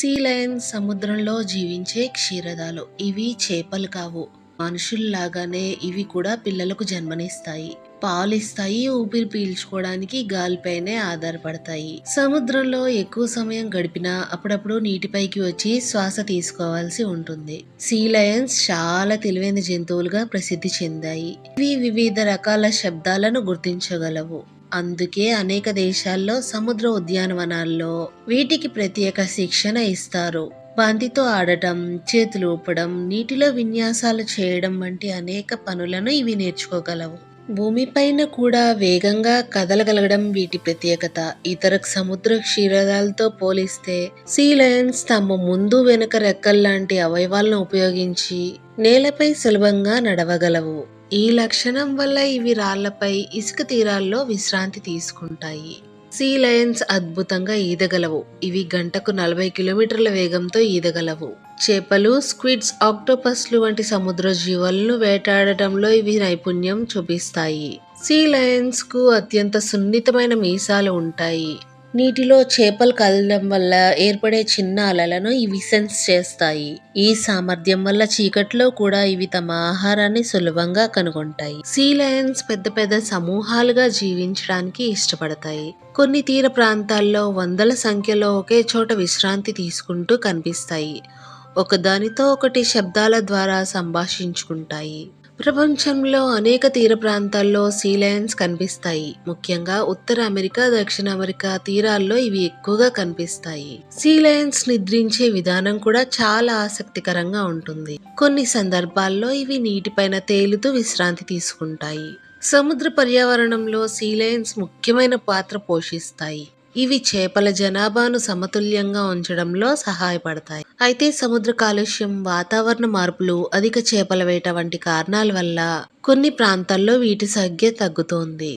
See Lions సముద్రంలో జీవించే క్షీరదాలు. ఇవి చేపలు కావు. మనుషుల్లాగానే ఇవి కూడా పిల్లలకు జన్మనిస్తాయి. పాలిస్తాయి, ఊపిరి పీల్చుకోవడానికి గాలిపైనే ఆధారపడతాయి. సముద్రంలో ఎక్కువ సమయం గడిపినా అప్పుడప్పుడు నీటిపైకి వచ్చి శ్వాస తీసుకోవాల్సి ఉంటుంది. సీ లయన్స్ చాలా తెలివైన జంతువులుగా ప్రసిద్ధి చెందాయి. ఇవి వివిధ రకాల శబ్దాలను గుర్తించగలవు. అందుకే అనేక దేశాల్లో సముద్ర ఉద్యానవనాల్లో వీటికి ప్రత్యేక శిక్షణ ఇస్తారు. బంతితో ఆడటం, చేతులు ఊపడం, నీటిలో విన్యాసాలు చేయడం వంటి అనేక పనులను ఇవి నేర్చుకోగలవు. భూమిపైన కూడా వేగంగా కదలగలగడం వీటి ప్రత్యేకత. ఇతర సముద్ర క్షీరదాలతో పోలిస్తే సీ లయన్స్ తమ ముందు వెనుక రెక్కల్లాంటి అవయవాలను ఉపయోగించి నేలపై సులభంగా నడవగలవు. ఈ లక్షణం వల్ల ఇవి రాళ్లపై, ఇసుక తీరాల్లో విశ్రాంతి తీసుకుంటాయి. సీ లయన్స్ అద్భుతంగా ఈదగలవు. ఇవి గంటకు 40 కిలోమీటర్ల వేగంతో ఈదగలవు. చేపలు, స్క్విడ్స్, ఆక్టోపస్లు వంటి సముద్ర జీవాలను వేటాడటంలో ఇవి నైపుణ్యం చూపిస్తాయి. సీ లయన్స్ కు అత్యంత సున్నితమైన మీసాలు ఉంటాయి. నీటిలో చేపలు కదలడం వల్ల ఏర్పడే చిన్న అలలను ఇవి సెన్స్ చేస్తాయి. ఈ సామర్థ్యం వల్ల చీకట్లో కూడా ఇవి తమ ఆహారాన్ని సులభంగా కనుగొంటాయి. సీ లయన్స్ పెద్ద పెద్ద సమూహాలుగా జీవించడానికి ఇష్టపడతాయి. కొన్ని తీర ప్రాంతాల్లో వందల సంఖ్యలో ఒకే చోట విశ్రాంతి తీసుకుంటూ కనిపిస్తాయి. ఒకదానితో ఒకటి శబ్దాల ద్వారా సంభాషించుకుంటాయి. ప్రపంచంలో అనేక తీర ప్రాంతాల్లో సీ లయన్స్ కనిపిస్తాయి. ముఖ్యంగా ఉత్తర అమెరికా, దక్షిణ అమెరికా తీరాల్లో ఇవి ఎక్కువగా కనిపిస్తాయి. సీ లయన్స్ నిద్రించే విధానం కూడా చాలా ఆసక్తికరంగా ఉంటుంది. కొన్ని సందర్భాల్లో ఇవి నీటిపైన తేలుతూ విశ్రాంతి తీసుకుంటాయి. సముద్ర పర్యావరణంలో సీ లయన్స్ ముఖ్యమైన పాత్ర పోషిస్తాయి. ఇవి చేపల జనాభాను సమతుల్యంగా ఉంచడంలో సహాయపడతాయి. అయితే సముద్ర కాలుష్యం, వాతావరణ మార్పులు, అధిక చేపల వేట వంటి కారణాల వల్ల కొన్ని ప్రాంతాల్లో వీటి సంఖ్య తగ్గుతోంది.